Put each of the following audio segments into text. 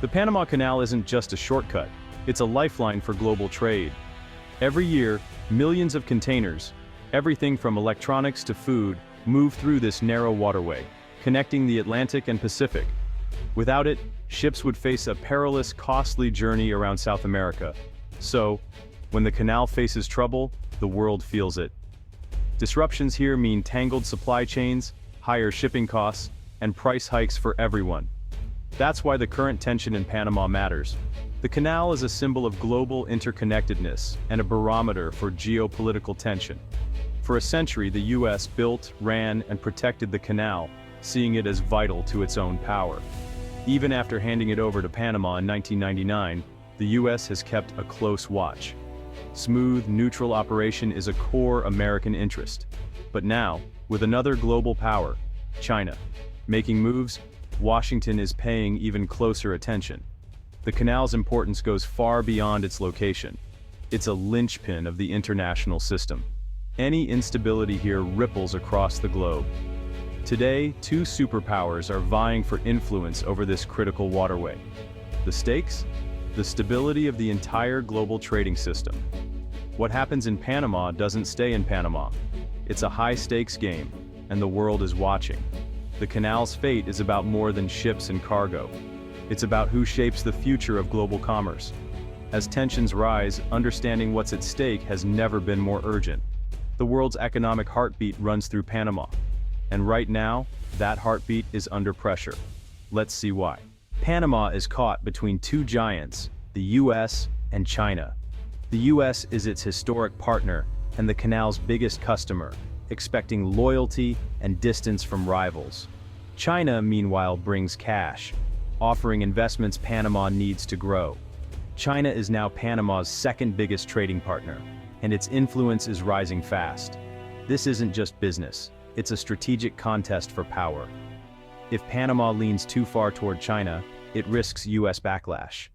The Panama Canal isn't just a shortcut, it's a lifeline for global trade. Every year, millions of containers, everything from electronics to food, move through this narrow waterway, connecting the Atlantic and Pacific. Without it, ships would face a perilous, costly journey around South America. So, when the canal faces trouble, the world feels it. Disruptions here mean tangled supply chains, higher shipping costs, and price hikes for everyone. That's why the current tension in Panama matters. The canal is a symbol of global interconnectedness and a barometer for geopolitical tension. For a century, the US built, ran, and protected the canal, seeing it as vital to its own power. Even after handing it over to Panama in 1999, the US has kept a close watch. Smooth, neutral operation is a core American interest. But now, with another global power, China, making moves, Washington is paying even closer attention. The canal's importance goes far beyond its location. It's a linchpin of the international system. Any instability here ripples across the globe. Today, two superpowers are vying for influence over this critical waterway. The stakes? The stability of the entire global trading system. What happens in Panama doesn't stay in Panama. It's a high-stakes game, and the world is watching. The canal's fate is about more than ships and cargo. It's about who shapes the future of global commerce. As tensions rise, understanding what's at stake has never been more urgent. The world's economic heartbeat runs through Panama. And right now, that heartbeat is under pressure. Let's see why. Panama is caught between two giants, the US and China. The US is its historic partner and the canal's biggest customer, expecting loyalty and distance from rivals. China, meanwhile, brings cash, offering investments Panama needs to grow. China is now Panama's second biggest trading partner, and its influence is rising fast. This isn't just business, it's a strategic contest for power. If Panama leans too far toward China, it risks US backlash.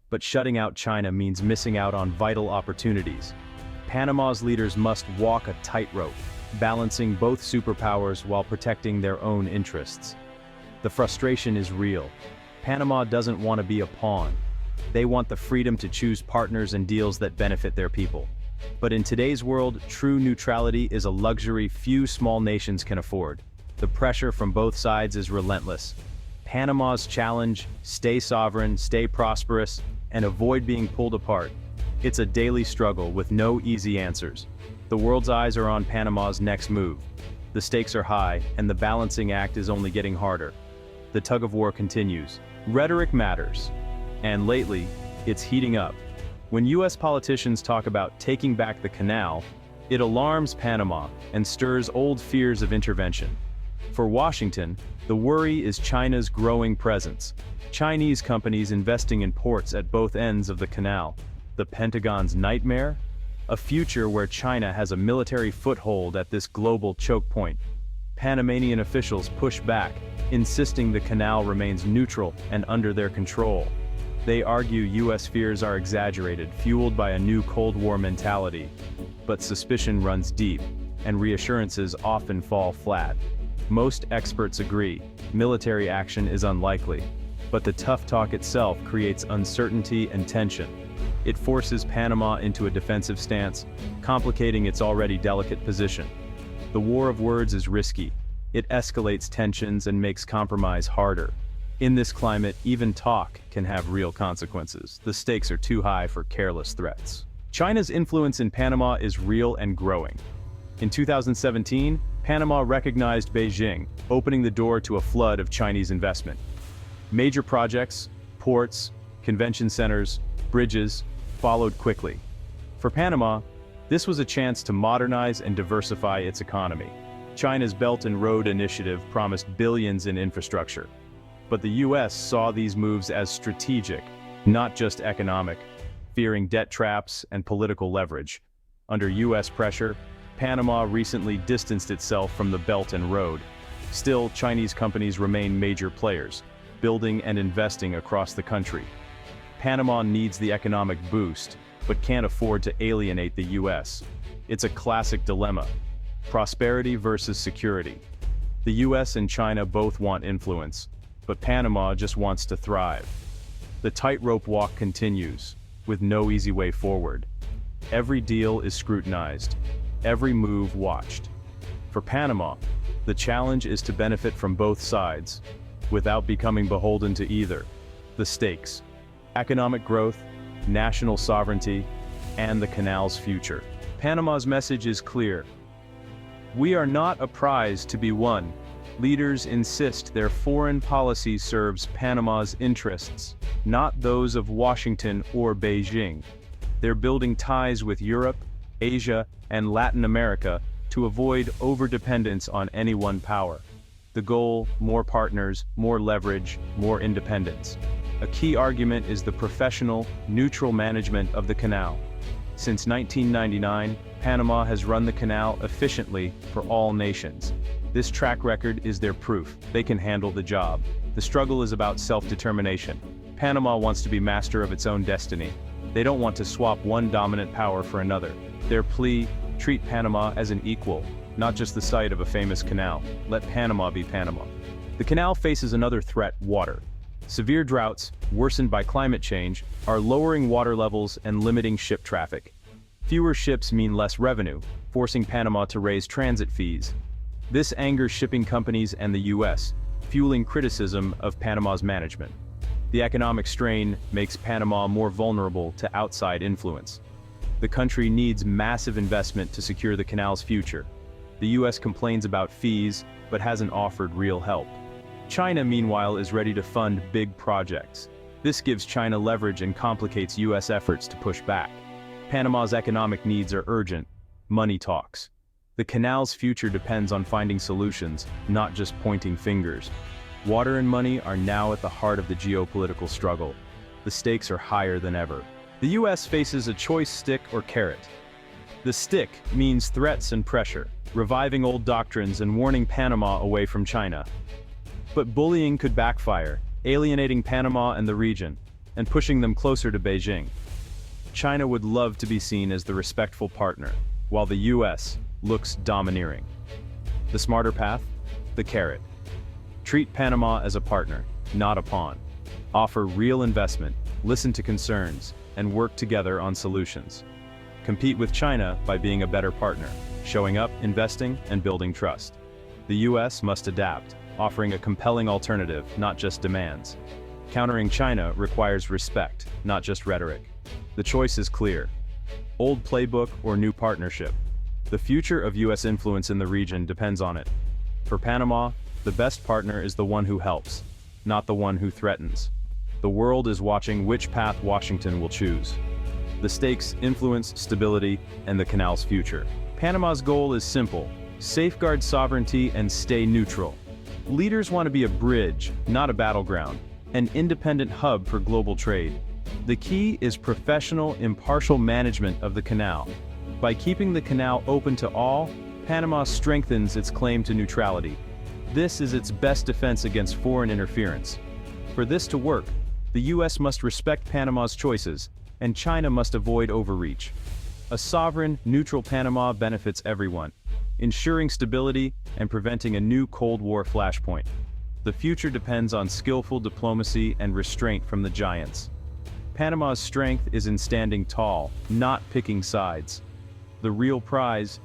But shutting out China means missing out on vital opportunities. Panama's leaders must walk a tightrope, balancing both superpowers while protecting their own interests. The frustration is real. Panama doesn't want to be a pawn. They want the freedom to choose partners and deals that benefit their people. But in today's world, true neutrality is a luxury few small nations can afford. The pressure from both sides is relentless. Panama's challenge: stay sovereign, stay prosperous, and avoid being pulled apart. It's a daily struggle with no easy answers. The world's eyes are on Panama's next move. The stakes are high, and the balancing act is only getting harder. The tug-of-war continues. Rhetoric matters. And lately, it's heating up. When US politicians talk about taking back the canal, it alarms Panama and stirs old fears of intervention. For Washington, the worry is China's growing presence. Chinese companies investing in ports at both ends of the canal. The Pentagon's nightmare? A future where China has a military foothold at this global choke point. Panamanian officials push back, insisting the canal remains neutral and under their control. They argue US fears are exaggerated, fueled by a new Cold War mentality. But suspicion runs deep, and reassurances often fall flat. Most experts agree, military action is unlikely. But the tough talk itself creates uncertainty and tension. It forces Panama into a defensive stance, complicating its already delicate position. The war of words is risky. It escalates tensions and makes compromise harder. In this climate, even talk can have real consequences. The stakes are too high for careless threats. China's influence in Panama is real and growing. In 2017, Panama recognized Beijing, opening the door to a flood of Chinese investment. Major projects, ports, convention centers, bridges, followed quickly. For Panama, this was a chance to modernize and diversify its economy. China's Belt and Road Initiative promised billions in infrastructure. But the US saw these moves as strategic, not just economic, fearing debt traps and political leverage. Under US pressure, Panama recently distanced itself from the Belt and Road. Still, Chinese companies remain major players, building and investing across the country. Panama needs the economic boost, but can't afford to alienate the US. It's a classic dilemma: prosperity versus security. The US and China both want influence, but Panama just wants to thrive. The tightrope walk continues, with no easy way forward. Every deal is scrutinized, every move watched. For Panama, the challenge is to benefit from both sides, without becoming beholden to either. The stakes: economic growth, national sovereignty, and the canal's future. Panama's message is clear. We are not a prize to be won. Leaders insist their foreign policy serves Panama's interests, not those of Washington or Beijing. They're building ties with Europe, Asia, and Latin America to avoid overdependence on any one power. The goal: more partners, more leverage, more independence. A key argument is the professional, neutral management of the canal. Since 1999, Panama has run the canal efficiently for all nations. This track record is their proof. They can handle the job. The struggle is about self-determination. Panama wants to be master of its own destiny. They don't want to swap one dominant power for another. Their plea: treat Panama as an equal, not just the site of a famous canal. Let Panama be Panama. The canal faces another threat: water. Severe droughts, worsened by climate change, are lowering water levels and limiting ship traffic. Fewer ships mean less revenue, forcing Panama to raise transit fees. This angers shipping companies and the U.S., fueling criticism of Panama's management. The economic strain makes Panama more vulnerable to outside influence. The country needs massive investment to secure the canal's future. The U.S. complains about fees, but hasn't offered real help. China, meanwhile, is ready to fund big projects. This gives China leverage and complicates U.S. efforts to push back. Panama's economic needs are urgent. Money talks. The canal's future depends on finding solutions, not just pointing fingers. Water and money are now at the heart of the geopolitical struggle. The stakes are higher than ever. The U.S. faces a choice: stick or carrot. The stick means threats and pressure, reviving old doctrines and warning Panama away from China. But bullying could backfire, alienating Panama and the region, and pushing them closer to Beijing. China would love to be seen as the respectful partner, while the U.S. looks domineering. The smarter path? The carrot. Treat Panama as a partner, not a pawn. Offer real investment, listen to concerns, and work together on solutions. Compete with China by being a better partner, showing up, investing, and building trust. The U.S. must adapt, offering a compelling alternative, not just demands. Countering China requires respect, not just rhetoric. The choice is clear: old playbook or new partnership. The future of U.S. influence in the region depends on it. For Panama, the best partner is the one who helps, not the one who threatens. The world is watching which path Washington will choose. The stakes: influence, stability, and the canal's future. Panama's goal is simple: safeguard sovereignty and stay neutral. Leaders want to be a bridge, not a battleground, an independent hub for global trade. The key is professional, impartial management of the canal. By keeping the canal open to all, Panama strengthens its claim to neutrality. This is its best defense against foreign interference. For this to work, the U.S. must respect Panama's choices, and China must avoid overreach. A sovereign, neutral Panama benefits everyone, ensuring stability and preventing a new Cold War flashpoint. The future depends on skillful diplomacy and restraint from the giants. Panama's strength is in standing tall, not picking sides. The real prize: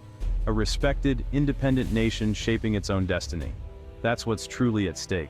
a respected, independent nation shaping its own destiny. That's what's truly at stake.